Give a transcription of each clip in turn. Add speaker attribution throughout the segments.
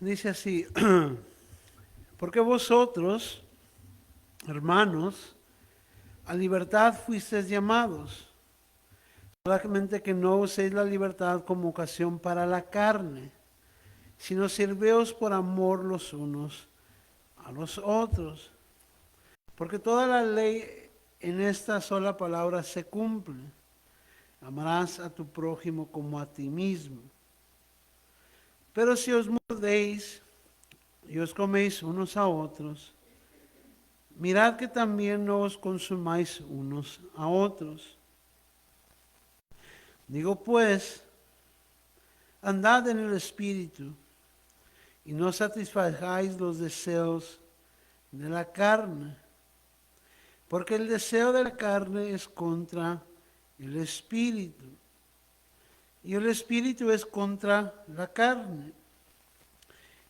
Speaker 1: Dice así, porque vosotros, hermanos, a libertad fuisteis llamados, solamente que no uséis la libertad como ocasión para la carne, sino sirveos por amor los unos a los otros. Porque toda la ley en esta sola palabra se cumple. Amarás a tu prójimo como a ti mismo. Pero si os mordéis y os coméis unos a otros, mirad que también no os consumáis unos a otros. Digo pues, andad en el Espíritu y no satisfagáis los deseos de la carne, porque el deseo de la carne es contra el Espíritu y el Espíritu es contra la carne.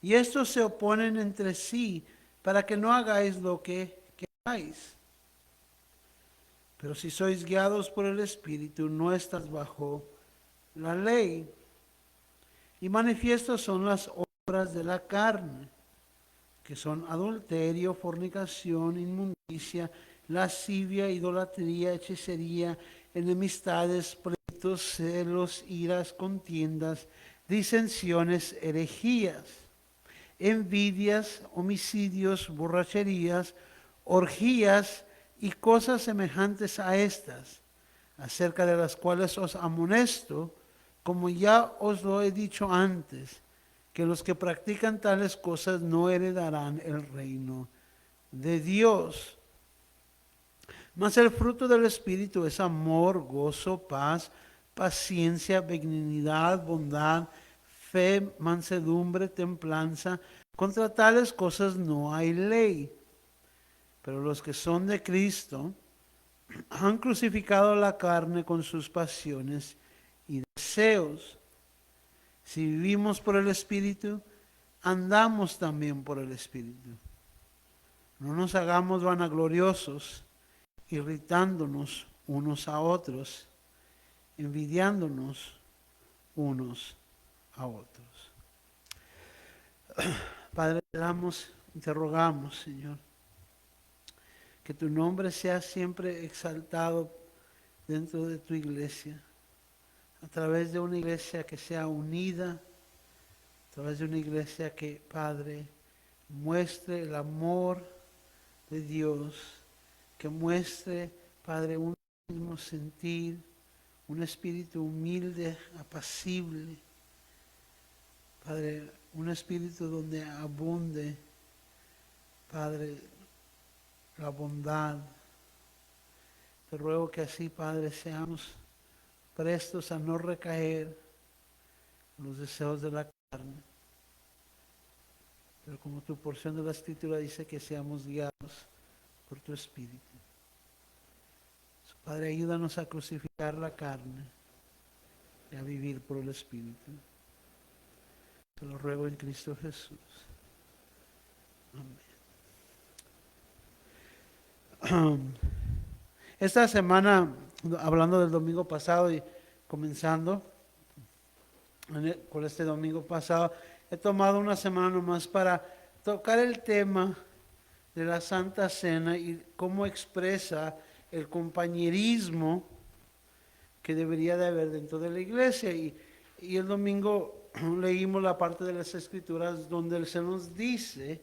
Speaker 1: Y estos se oponen entre sí para que no hagáis lo que queráis. Pero si sois guiados por el Espíritu, no estás bajo la ley. Y manifiestas son las obras de la carne, que son adulterio, fornicación, inmundicia, lascivia, idolatría, hechicería, enemistades, pleitos, celos, iras, contiendas, disensiones, herejías, envidias, homicidios, borracherías, orgías y cosas semejantes a estas, acerca de las cuales os amonesto, como ya os lo he dicho antes, que los que practican tales cosas no heredarán el reino de Dios. Mas el fruto del Espíritu es amor, gozo, paz, paciencia, benignidad, bondad, fe, mansedumbre, templanza. Contra tales cosas no hay ley. Pero los que son de Cristo han crucificado la carne con sus pasiones y deseos. Si vivimos por el Espíritu, andamos también por el Espíritu. No nos hagamos vanagloriosos, irritándonos unos a otros, envidiándonos unos a otros. Padre, te rogamos, Señor, que tu nombre sea siempre exaltado dentro de tu iglesia, a través de una iglesia que sea unida, a través de una iglesia que, Padre, muestre el amor de Dios, que muestre, Padre, un mismo sentir, un espíritu humilde, apacible, Padre, un espíritu donde abunde, Padre, la bondad. Te ruego que así, Padre, seamos prestos a no recaer en los deseos de la carne. Pero como tu porción de la Escritura dice que seamos guiados por tu Espíritu. Padre, ayúdanos a crucificar la carne y a vivir por el Espíritu. Te lo ruego en Cristo Jesús. Amén. Esta semana, hablando del domingo pasado y comenzando con este domingo pasado, he tomado una semana nomás para tocar el tema de la Santa Cena y cómo expresa el compañerismo que debería de haber dentro de la iglesia. Y el domingo leímos la parte de las Escrituras donde se nos dice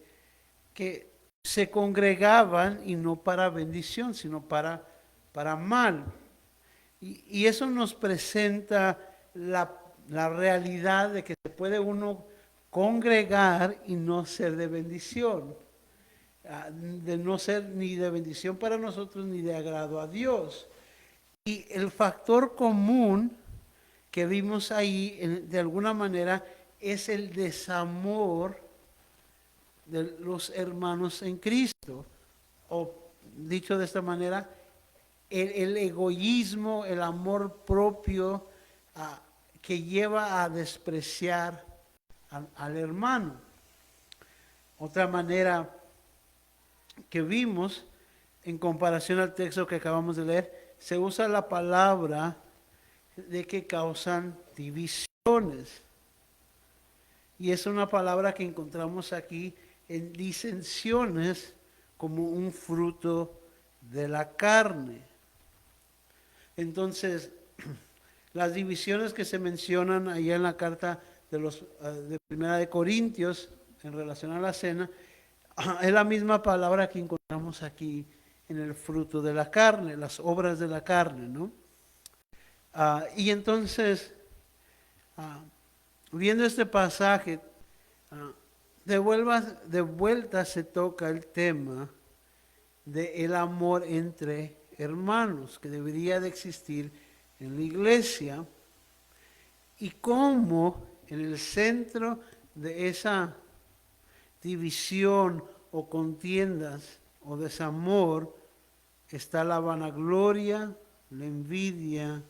Speaker 1: que se congregaban y no para bendición, sino para mal. Y eso nos presenta la realidad de que se puede uno congregar y no ser de bendición, de no ser ni de bendición para nosotros ni de agrado a Dios. Y el factor común que vimos ahí, de alguna manera, es el desamor de los hermanos en Cristo. O dicho de esta manera, el egoísmo, el amor propio que lleva a despreciar al hermano. Otra manera que vimos en comparación al texto que acabamos de leer, se usa la palabra de que causan divisiones. Y es una palabra que encontramos aquí en disensiones como un fruto de la carne. Entonces, las divisiones que se mencionan allá en la carta de Primera de Corintios en relación a la cena, es la misma palabra que encontramos aquí en el fruto de la carne, las obras de la carne, ¿no? Y entonces, viendo este pasaje, de vuelta se toca el tema del amor entre hermanos que debería de existir en la iglesia y cómo en el centro de esa división o contiendas o desamor está la vanagloria, la envidia,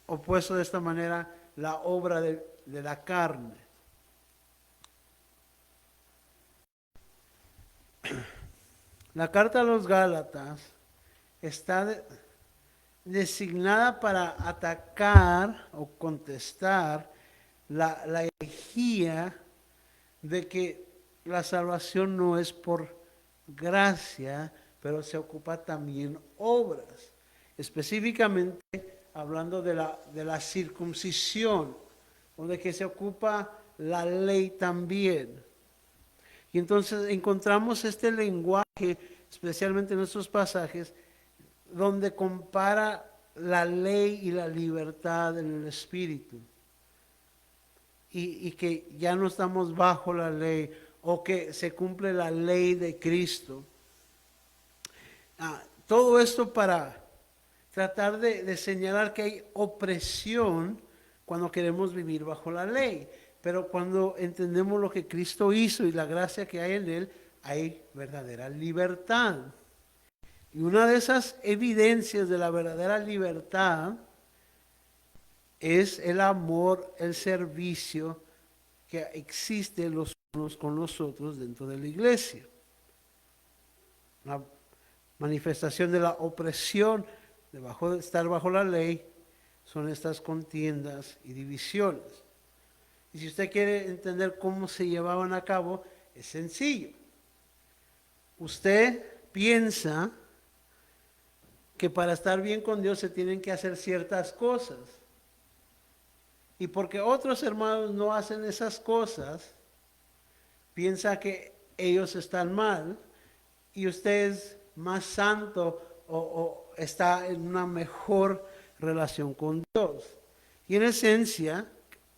Speaker 1: o puesto de esta manera, la obra de la carne. La carta a los Gálatas está designada para atacar o contestar la herejía de que la salvación no es por gracia, pero se ocupa también obras. Específicamente hablando de la circuncisión, o de que se ocupa la ley también. Y entonces encontramos este lenguaje, especialmente en estos pasajes, donde compara la ley y la libertad en el espíritu. Y que ya no estamos bajo la ley, o que se cumple la ley de Cristo. Todo esto para tratar de señalar que hay opresión cuando queremos vivir bajo la ley. Pero cuando entendemos lo que Cristo hizo y la gracia que hay en Él, hay verdadera libertad. Y una de esas evidencias de la verdadera libertad es el amor, el servicio que existe los unos con los otros dentro de la iglesia. La manifestación de la opresión de estar bajo la ley son estas contiendas y divisiones. Y si usted quiere entender cómo se llevaban a cabo, es sencillo. Usted piensa que para estar bien con Dios se tienen que hacer ciertas cosas. Y porque otros hermanos no hacen esas cosas, piensa que ellos están mal y usted es más santo o está en una mejor relación con Dios. Y en esencia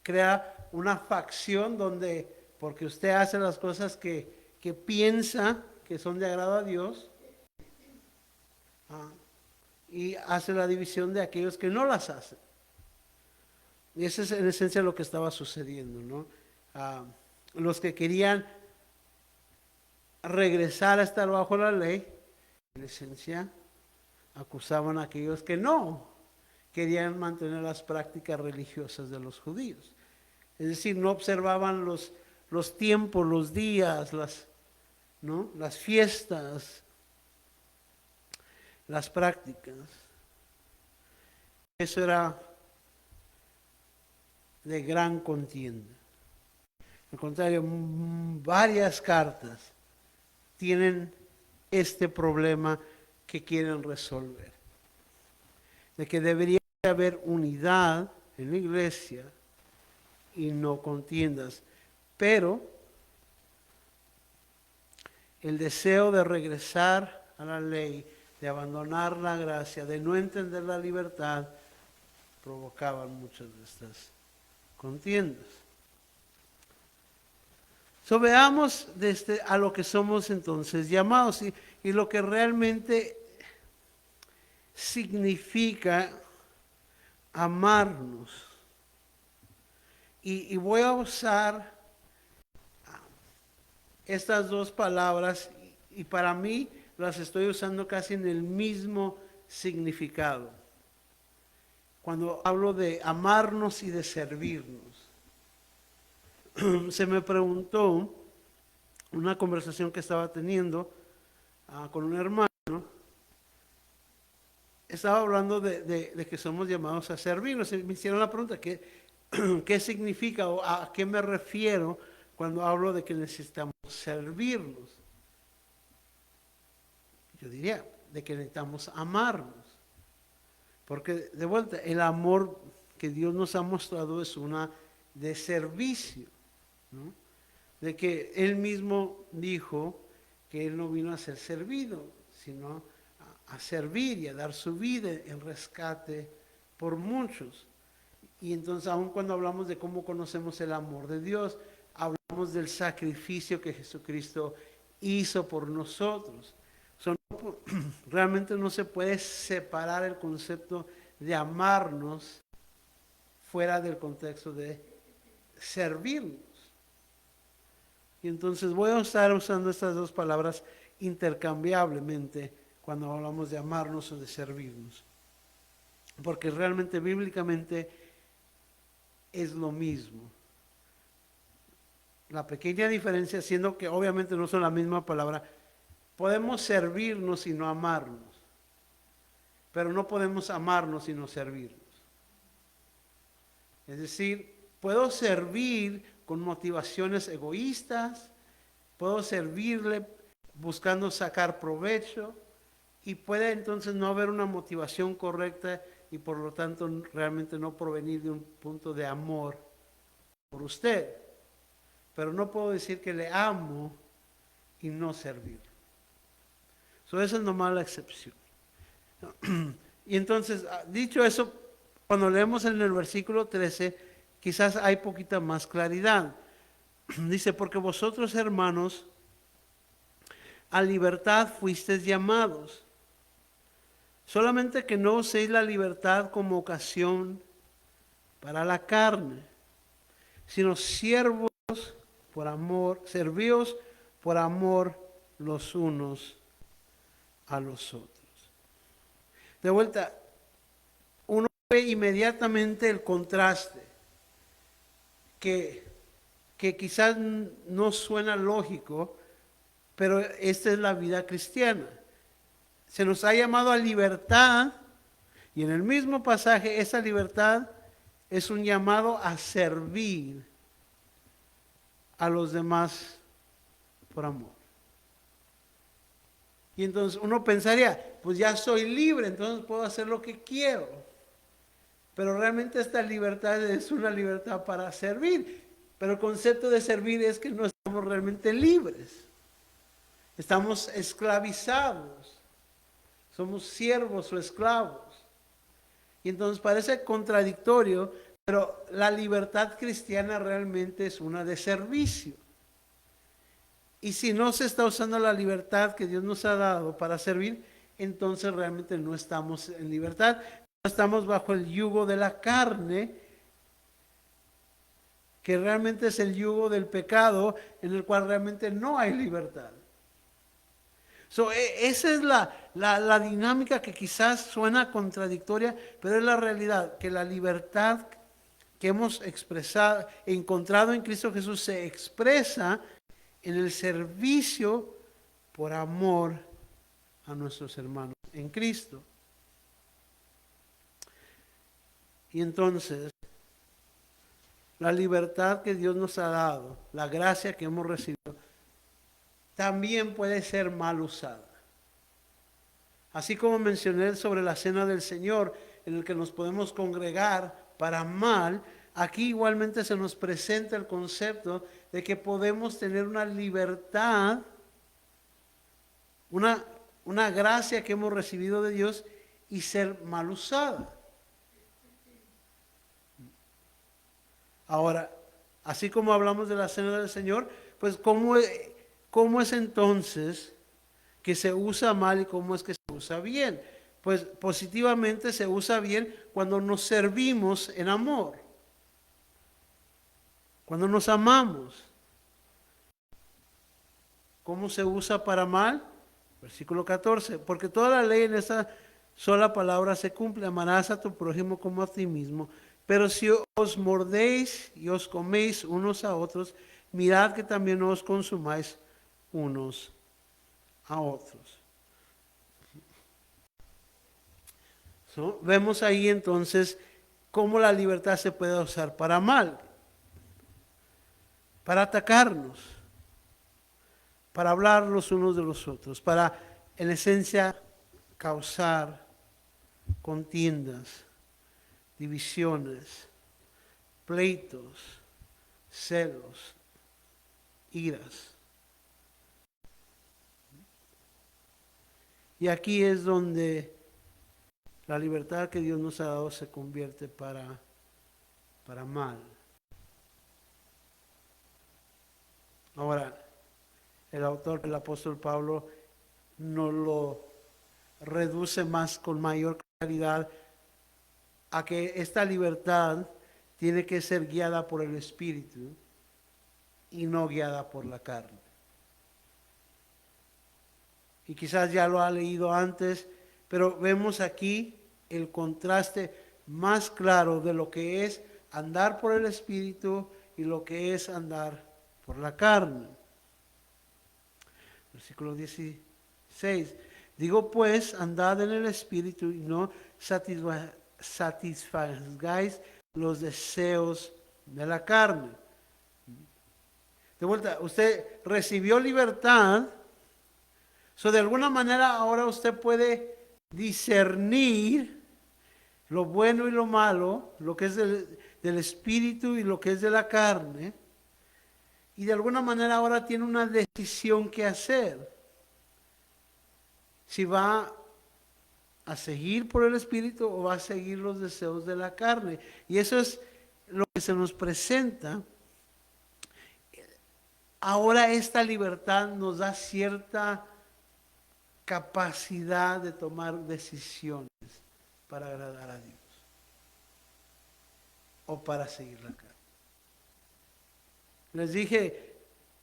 Speaker 1: crea una facción donde, porque usted hace las cosas que piensa que son de agrado a Dios, y hace la división de aquellos que no las hacen. Y eso es en esencia lo que estaba sucediendo, ¿no? Los que querían regresar a estar bajo la ley, en esencia acusaban a aquellos que no querían mantener las prácticas religiosas de los judíos. Es decir, no observaban los tiempos, los días, las fiestas, las prácticas. Eso era de gran contienda. Al contrario, varias cartas tienen este problema que quieren resolver. De que debería haber unidad en la iglesia y no contiendas. Pero el deseo de regresar a la ley, de abandonar la gracia, de no entender la libertad, provocaban muchas de estas contiendas. Veamos a lo que somos entonces llamados y lo que realmente significa amarnos. Y voy a usar estas dos palabras y para mí las estoy usando casi en el mismo significado. Cuando hablo de amarnos y de servirnos. Se me preguntó una conversación que estaba teniendo con un hermano. Estaba hablando de que somos llamados a servirnos. Me hicieron la pregunta, ¿qué significa o a qué me refiero cuando hablo de que necesitamos servirnos? Yo diría de que necesitamos amarnos. Porque de vuelta, el amor que Dios nos ha mostrado es una de servicio, ¿no? De que Él mismo dijo que Él no vino a ser servido, sino a servir y a dar su vida en rescate por muchos. Y entonces, aun cuando hablamos de cómo conocemos el amor de Dios, hablamos del sacrificio que Jesucristo hizo por nosotros. Realmente no se puede separar el concepto de amarnos fuera del contexto de servirnos. Y entonces voy a estar usando estas dos palabras intercambiablemente cuando hablamos de amarnos o de servirnos. Porque realmente bíblicamente es lo mismo. La pequeña diferencia, siendo que obviamente no son la misma palabra, podemos servirnos y no amarnos, pero no podemos amarnos y no servirnos. Es decir, puedo servir con motivaciones egoístas, puedo servirle buscando sacar provecho y puede entonces no haber una motivación correcta y por lo tanto realmente no provenir de un punto de amor por usted. Pero no puedo decir que le amo y no servir. Esa es nomás la excepción. Y entonces, dicho eso, cuando leemos en el versículo 13, quizás hay poquita más claridad. Dice, porque vosotros, hermanos, a libertad fuisteis llamados, solamente que no uséis la libertad como ocasión para la carne, sino siervos por amor, servíos por amor los unos a los otros. De vuelta, uno ve inmediatamente el contraste, que quizás no suena lógico, pero esta es la vida cristiana. Se nos ha llamado a libertad, y en el mismo pasaje esa libertad es un llamado a servir a los demás por amor. Y entonces uno pensaría, pues ya soy libre, entonces puedo hacer lo que quiero. Pero realmente esta libertad es una libertad para servir. Pero el concepto de servir es que no estamos realmente libres. Estamos esclavizados. Somos siervos o esclavos. Y entonces parece contradictorio, pero la libertad cristiana realmente es una de servicio. Y si no se está usando la libertad que Dios nos ha dado para servir, entonces realmente no estamos en libertad. No estamos bajo el yugo de la carne, que realmente es el yugo del pecado, en el cual realmente no hay libertad. Esa es la dinámica que quizás suena contradictoria, pero es la realidad, que la libertad que hemos expresado, encontrado en Cristo Jesús, se expresa en el servicio por amor a nuestros hermanos en Cristo. Y entonces, la libertad que Dios nos ha dado, la gracia que hemos recibido, también puede ser mal usada. Así como mencioné sobre la cena del Señor, en el que nos podemos congregar para mal, aquí igualmente se nos presenta el concepto de que podemos tener una libertad, una gracia que hemos recibido de Dios y ser mal usada. Ahora, así como hablamos de la cena del Señor, pues ¿cómo es entonces que se usa mal y cómo es que se usa bien? Pues positivamente se usa bien cuando nos servimos en amor, cuando nos amamos. ¿Cómo se usa para mal? Versículo 14, porque toda la ley en esa sola palabra se cumple: amarás a tu prójimo como a ti mismo. Pero si os mordéis y os coméis unos a otros, mirad que también no os consumáis unos a otros. Vemos ahí entonces cómo la libertad se puede usar para mal, para atacarnos, para hablar los unos de los otros, para, en esencia, causar contiendas, divisiones, pleitos, celos, iras. Y aquí es donde la libertad que Dios nos ha dado se convierte para mal. Ahora, el autor, el apóstol Pablo, nos lo reduce más con mayor claridad a que esta libertad tiene que ser guiada por el Espíritu y no guiada por la carne. Y quizás ya lo ha leído antes, pero vemos aquí el contraste más claro de lo que es andar por el Espíritu y lo que es andar por la carne. Versículo 16. Digo pues, andad en el Espíritu y no satisfagáis los deseos de la carne. De vuelta, usted recibió libertad, de alguna manera ahora usted puede discernir lo bueno y lo malo, lo que es del Espíritu y lo que es de la carne, y de alguna manera ahora tiene una decisión que hacer. Si va a seguir por el Espíritu o va a seguir los deseos de la carne. Y eso es lo que se nos presenta. Ahora esta libertad nos da cierta capacidad de tomar decisiones para agradar a Dios o para seguir la carne. Les dije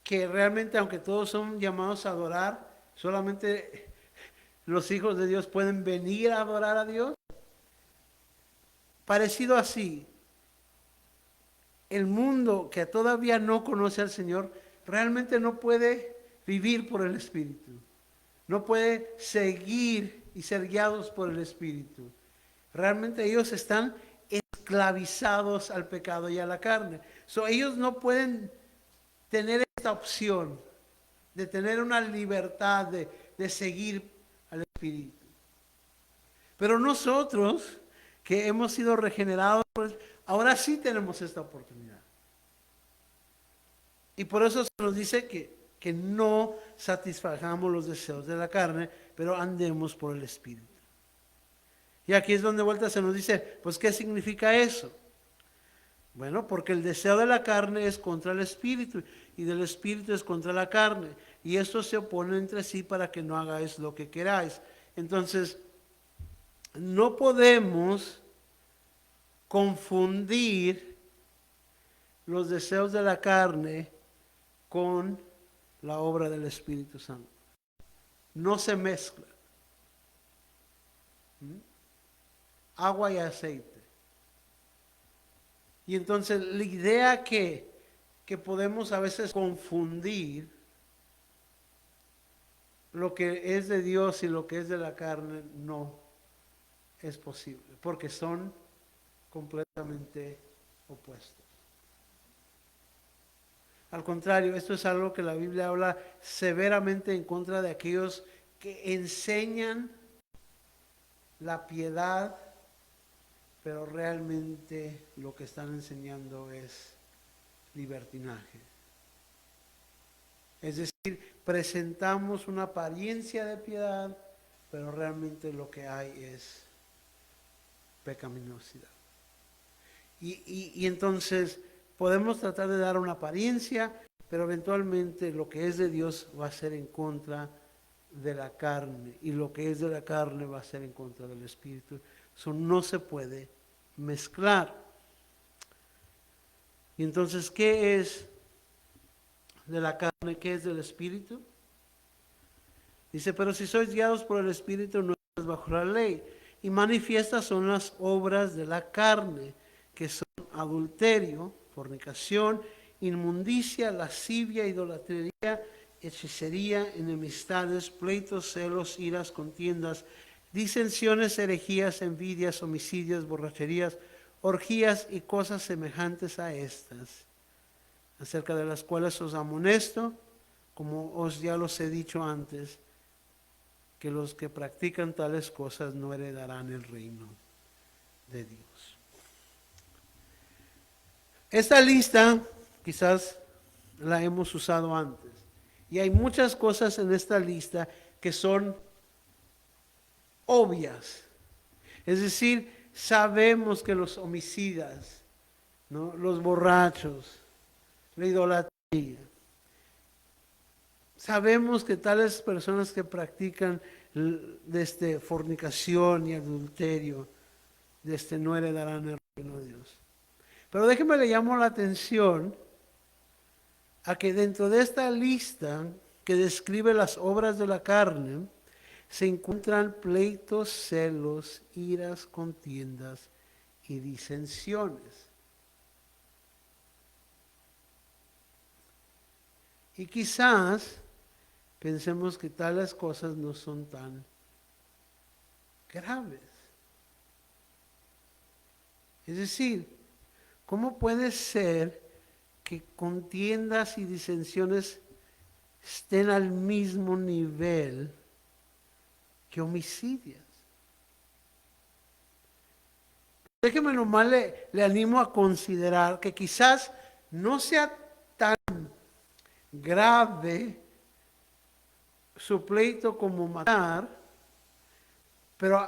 Speaker 1: que realmente, aunque todos son llamados a adorar, solamente los hijos de Dios pueden venir a adorar a Dios. Parecido así, el mundo que todavía no conoce al Señor realmente no puede vivir por el Espíritu. No puede seguir y ser guiados por el Espíritu. Realmente ellos están esclavizados al pecado y a la carne. Ellos no pueden tener esta opción de tener una libertad de seguir al Espíritu. Pero nosotros que hemos sido regenerados, pues, ahora sí tenemos esta oportunidad. Y por eso se nos dice que no satisfagamos los deseos de la carne, pero andemos por el Espíritu. Y aquí es donde de vuelta se nos dice, pues ¿qué significa eso? Bueno, porque el deseo de la carne es contra el Espíritu y del Espíritu es contra la carne. Y estos se oponen entre sí para que no hagáis lo que queráis. Entonces, no podemos confundir los deseos de la carne con la obra del Espíritu Santo. No se mezcla. Agua y aceite. Y entonces la idea que podemos a veces confundir lo que es de Dios y lo que es de la carne no es posible, porque son completamente opuestos. Al contrario, esto es algo que la Biblia habla severamente en contra de aquellos que enseñan la piedad, pero realmente lo que están enseñando es libertinaje. Es decir, presentamos una apariencia de piedad, pero realmente lo que hay es pecaminosidad. Y entonces podemos tratar de dar una apariencia, pero eventualmente lo que es de Dios va a ser en contra de la carne, y lo que es de la carne va a ser en contra del Espíritu. Eso no se puede mezclar. Y entonces, ¿qué es de la carne? ¿Qué es del Espíritu? Dice, pero si sois guiados por el Espíritu, no estáis bajo la ley. Y manifiestas son las obras de la carne, que son adulterio, fornicación, inmundicia, lascivia, idolatría, hechicería, enemistades, pleitos, celos, iras, contiendas, disensiones, herejías, envidias, homicidios, borracherías, orgías y cosas semejantes a estas, acerca de las cuales os amonesto, como os ya los he dicho antes, que los que practican tales cosas no heredarán el reino de Dios. Esta lista quizás la hemos usado antes, y hay muchas cosas en esta lista que son obvias. Es decir, sabemos que los homicidas, ¿no?, los borrachos, la idolatría, sabemos que tales personas que practican fornicación y adulterio, no heredarán el reino de Dios. Pero déjeme le llamo la atención a que dentro de esta lista que describe las obras de la carne, se encuentran pleitos, celos, iras, contiendas y disensiones. Y quizás pensemos que tales cosas no son tan graves. Es decir, ¿cómo puede ser que contiendas y disensiones estén al mismo nivel que homicidios? Déjeme nomás le animo a considerar que quizás no sea tan grave su pleito como matar, pero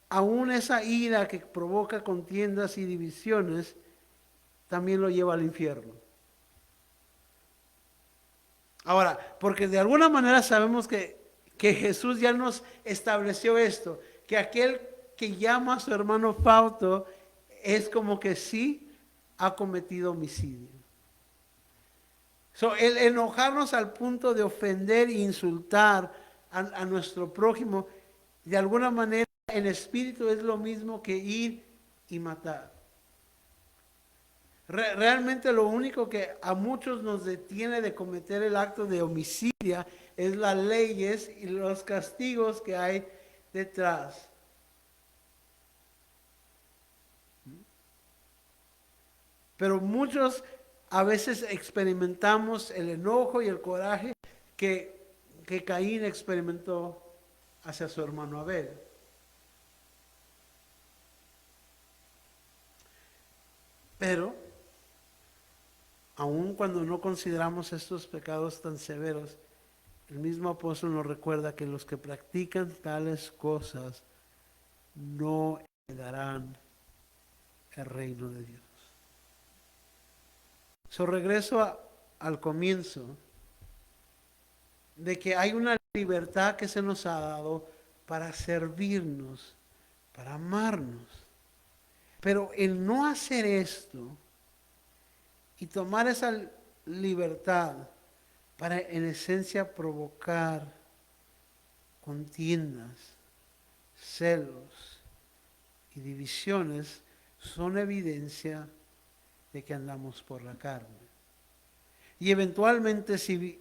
Speaker 1: aún esa ira que provoca contiendas y divisiones también lo lleva al infierno. Ahora, porque de alguna manera sabemos que Jesús ya nos estableció esto, que aquel que llama a su hermano Fausto es como que sí ha cometido homicidio. El enojarnos al punto de ofender e insultar a nuestro prójimo, de alguna manera en espíritu es lo mismo que ir y matar. Realmente lo único que a muchos nos detiene de cometer el acto de homicidio es las leyes y los castigos que hay detrás. Pero muchos a veces experimentamos el enojo y el coraje que Caín experimentó hacia su hermano Abel. Pero, aun cuando no consideramos estos pecados tan severos, el mismo apóstol nos recuerda que los que practican tales cosas no heredarán el reino de Dios. Regreso al comienzo de que hay una libertad que se nos ha dado para servirnos, para amarnos. Pero el no hacer esto y tomar esa libertad para en esencia provocar contiendas, celos y divisiones son evidencia de que andamos por la carne. Y eventualmente si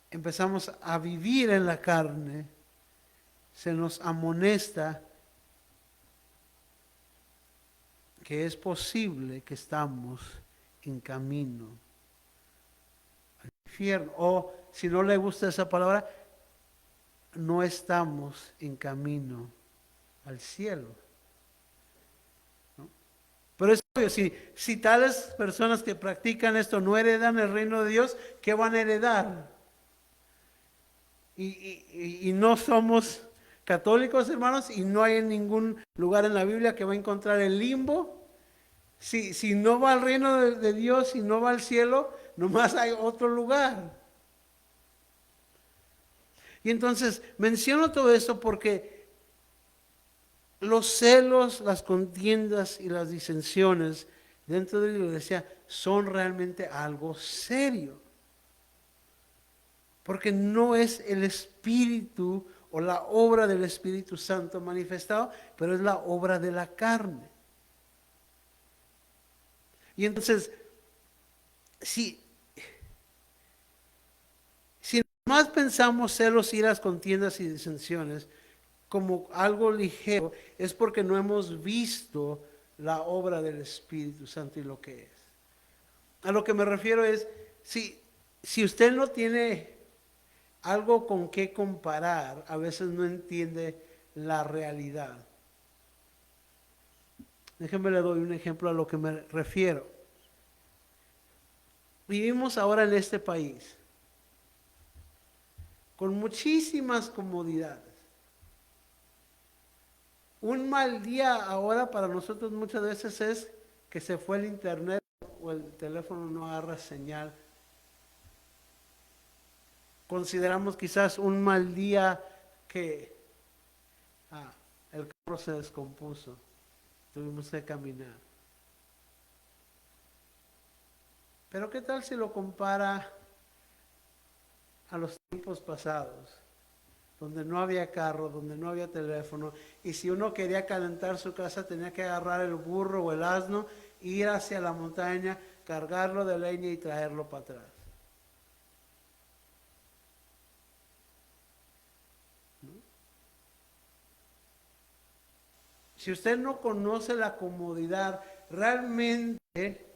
Speaker 1: empezamos a vivir en la carne, se nos amonesta que es posible que estamos en camino al infierno. O si no le gusta esa palabra, no estamos en camino al cielo. Pero es obvio, si tales personas que practican esto no heredan el reino de Dios, ¿qué van a heredar? Y no somos católicos, hermanos, y no hay en ningún lugar en la Biblia que va a encontrar el limbo. Si no va al reino de Dios, si no va al cielo, nomás hay otro lugar. Y entonces menciono todo esto porque los celos, las contiendas y las disensiones dentro de la iglesia son realmente algo serio. Porque no es el Espíritu o la obra del Espíritu Santo manifestado, pero es la obra de la carne. Y entonces, si más pensamos celos, iras, contiendas y disensiones como algo ligero, es porque no hemos visto la obra del Espíritu Santo y lo que es. A lo que me refiero es, si usted no tiene algo con qué comparar, a veces no entiende la realidad. Déjenme le doy un ejemplo a lo que me refiero. Vivimos ahora en este país con muchísimas comodidades. Un mal día ahora para nosotros muchas veces es que se fue el internet o el teléfono no agarra señal. Consideramos quizás un mal día que el carro se descompuso, tuvimos que caminar. Pero ¿qué tal si lo compara a los tiempos pasados, donde no había carro, donde no había teléfono, y si uno quería calentar su casa tenía que agarrar el burro o el asno, ir hacia la montaña, cargarlo de leña y traerlo para atrás? ¿No? Si usted no conoce la comodidad, realmente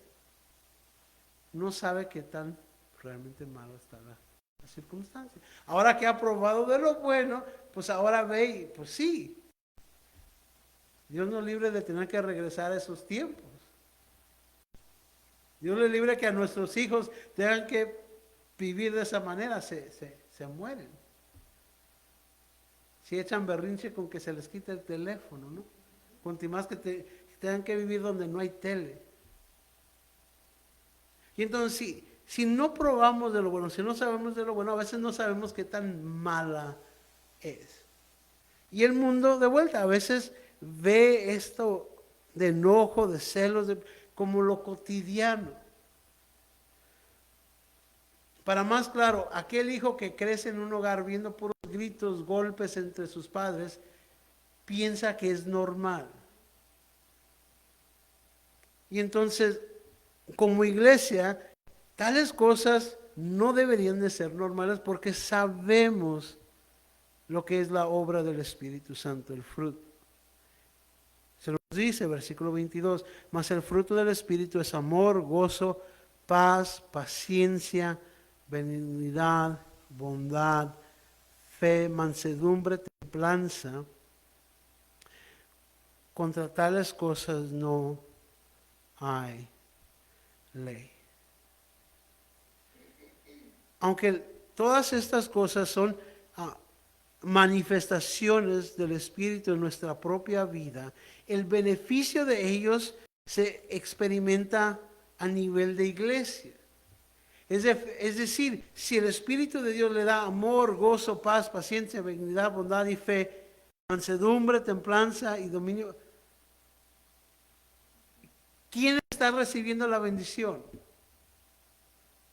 Speaker 1: no sabe qué tan realmente malo está la circunstancia. Ahora que ha probado de lo bueno, pues ahora ve y pues sí, Dios nos libre de tener que regresar a esos tiempos. Dios le libre que a nuestros hijos tengan que vivir de esa manera, se mueren. Si echan berrinche con que se les quite el teléfono, ¿no? Cuanto más que tengan que vivir donde no hay tele. Y entonces, si no probamos de lo bueno, si no sabemos de lo bueno, a veces no sabemos qué tan mala es. Y el mundo, de vuelta, a veces ve esto de enojo, de celos, como lo cotidiano. Para más claro, aquel hijo que crece en un hogar viendo puros gritos, golpes entre sus padres, piensa que es normal. Y entonces, como iglesia, tales cosas no deberían de ser normales porque sabemos lo que es la obra del Espíritu Santo, el fruto. Se nos dice, versículo 22, mas el fruto del Espíritu es amor, gozo, paz, paciencia, benignidad, bondad, fe, mansedumbre, templanza. Contra tales cosas no hay ley. Aunque todas estas cosas son manifestaciones del Espíritu en nuestra propia vida, el beneficio de ellos se experimenta a nivel de iglesia. Es decir, si el Espíritu de Dios le da amor, gozo, paz, paciencia, benignidad, bondad y fe, mansedumbre, templanza y dominio, ¿quién está recibiendo la bendición?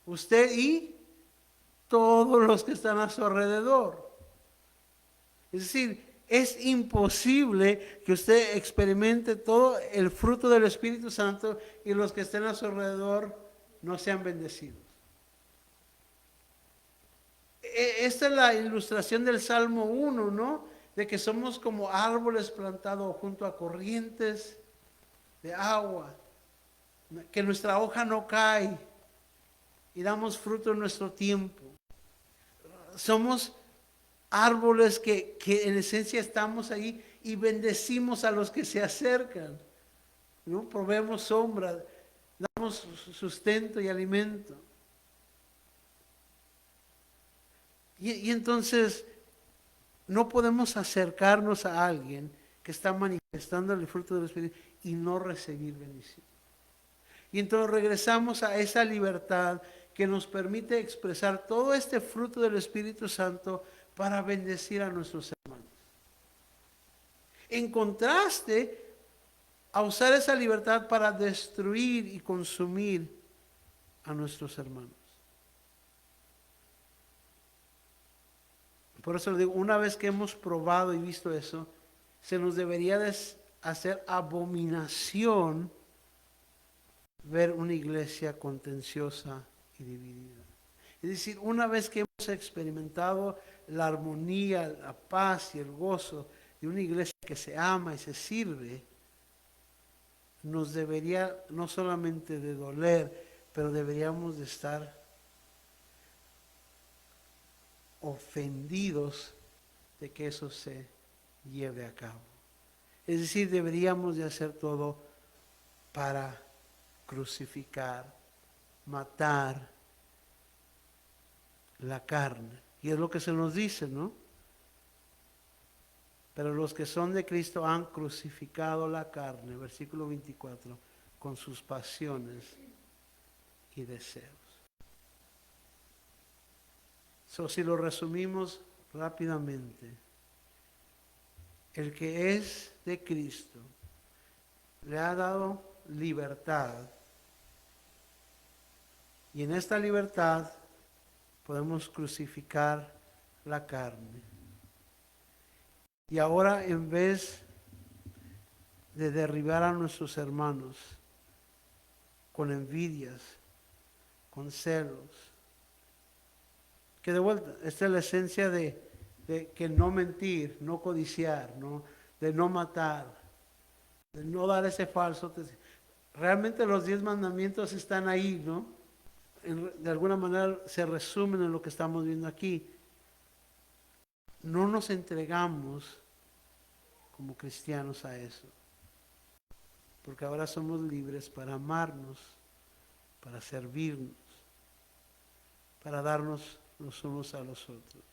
Speaker 1: Usted y todos los que están a su alrededor. Es decir, es imposible que usted experimente todo el fruto del Espíritu Santo y los que estén a su alrededor no sean bendecidos. Esta es la ilustración del Salmo 1, ¿no? De que somos como árboles plantados junto a corrientes de agua, que nuestra hoja no cae y damos fruto en nuestro tiempo. Somos árboles que en esencia estamos ahí y bendecimos a los que se acercan, ¿no? Proveemos sombra, damos sustento y alimento. Y entonces no podemos acercarnos a alguien que está manifestando el fruto del Espíritu y no recibir bendición. Y entonces regresamos a esa libertad que nos permite expresar todo este fruto del Espíritu Santo para bendecir a nuestros hermanos. En contraste a usar esa libertad para destruir y consumir a nuestros hermanos. Por eso le digo, una vez que hemos probado y visto eso, se nos debería hacer abominación ver una iglesia contenciosa y dividida. Es decir, una vez que hemos experimentado la armonía, la paz y el gozo de una iglesia que se ama y se sirve, nos debería no solamente de doler, pero deberíamos de estar ofendidos de que eso se lleve a cabo. Es decir, deberíamos de hacer todo para crucificar, matar la carne. Y es lo que se nos dice, ¿no? Pero los que son de Cristo han crucificado la carne, versículo 24, con sus pasiones y deseos. Si lo resumimos rápidamente, el que es de Cristo le ha dado libertad, y en esta libertad podemos crucificar la carne. Y ahora, en vez de derribar a nuestros hermanos con envidias, con celos, que de vuelta, esta es la esencia de que no mentir, no codiciar, ¿no? De no matar, de no dar ese falso testimonio. Realmente los 10 mandamientos están ahí, ¿no? De alguna manera se resumen en lo que estamos viendo aquí. No nos entregamos como cristianos a eso, porque ahora somos libres para amarnos, para servirnos, para darnos los unos a los otros,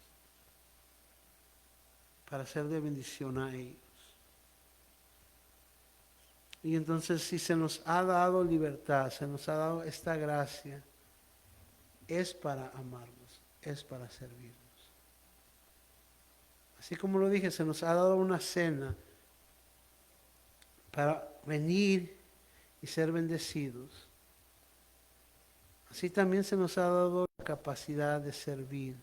Speaker 1: para ser de bendición a ellos. Y entonces, si se nos ha dado libertad, se nos ha dado esta gracia, es para amarnos, es para servirnos. Así como lo dije, se nos ha dado una cena para venir y ser bendecidos. Así también se nos ha dado la capacidad de servir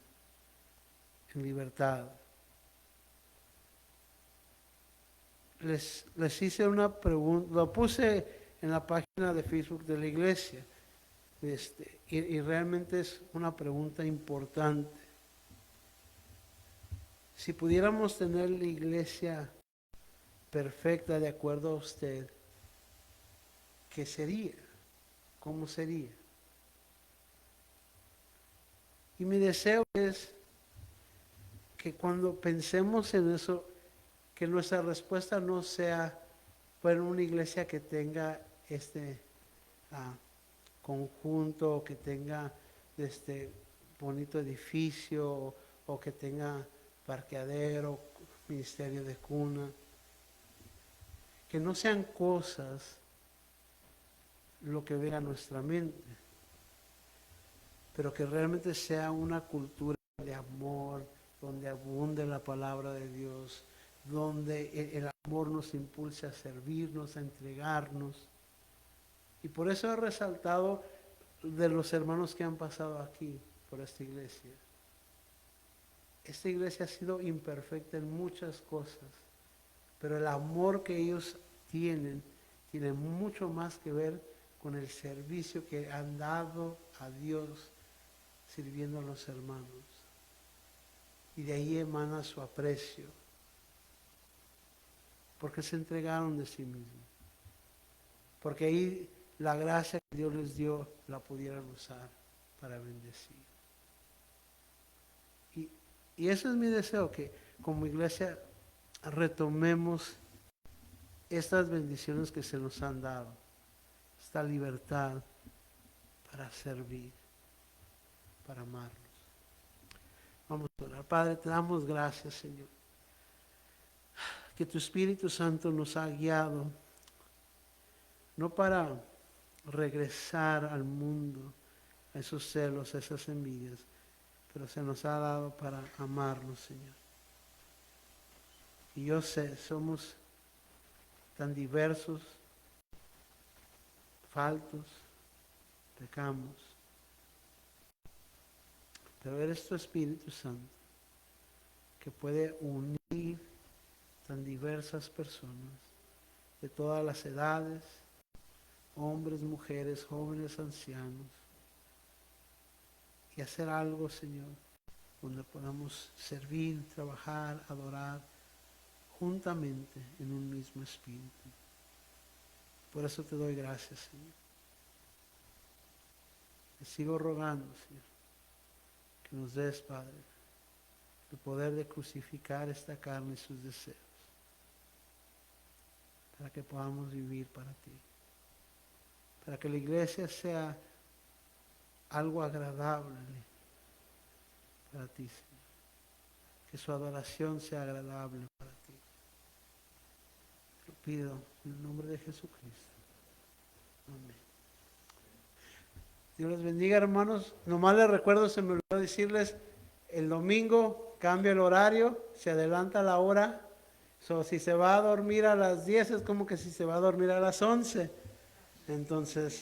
Speaker 1: en libertad. Les hice una pregunta, lo puse en la página de Facebook de la iglesia, y realmente es una pregunta importante. Si pudiéramos tener la iglesia perfecta de acuerdo a usted, ¿qué sería? ¿Cómo sería? Y mi deseo es que cuando pensemos en eso, que nuestra respuesta no sea, bueno, una iglesia que tenga este conjunto, que tenga este bonito edificio, o que tenga parqueadero, ministerio de cuna, que no sean cosas lo que venga a nuestra mente, pero que realmente sea una cultura de amor, donde abunde la palabra de Dios, donde el amor nos impulse a servirnos, a entregarnos. Y por eso he resaltado de los hermanos que han pasado aquí por esta iglesia. Esta iglesia ha sido imperfecta en muchas cosas, pero el amor que ellos tiene mucho más que ver con el servicio que han dado a Dios sirviendo a los hermanos. Y de ahí emana su aprecio, porque se entregaron de sí mismos, porque ahí la gracia que Dios les dio la pudieran usar para bendecir. Y eso es mi deseo, que como iglesia retomemos estas bendiciones que se nos han dado, esta libertad para servir, para amarnos. Vamos a orar. Padre, te damos gracias, Señor, que tu Espíritu Santo nos ha guiado, no para regresar al mundo, a esos celos, a esas envidias, pero se nos ha dado para amarnos, Señor. Y yo sé, somos tan diversos, faltos, pecamos, pero eres tu Espíritu Santo que puede unir tan diversas personas de todas las edades, hombres, mujeres, jóvenes, ancianos, y hacer algo, Señor, donde podamos servir, trabajar, adorar juntamente en un mismo espíritu. Por eso te doy gracias, Señor. Te sigo rogando, Señor, que nos des, Padre, el poder de crucificar esta carne y sus deseos, para que podamos vivir para ti, para que la iglesia sea algo agradable para ti, Señor, que su adoración sea agradable para ti. Te lo pido en el nombre de Jesucristo. Amén. Dios les bendiga, hermanos. Nomás les recuerdo, se me olvidó decirles, el domingo cambia el horario, se adelanta la hora. Si se va a dormir a las 10 es como que si se va a dormir a las 11. Entonces,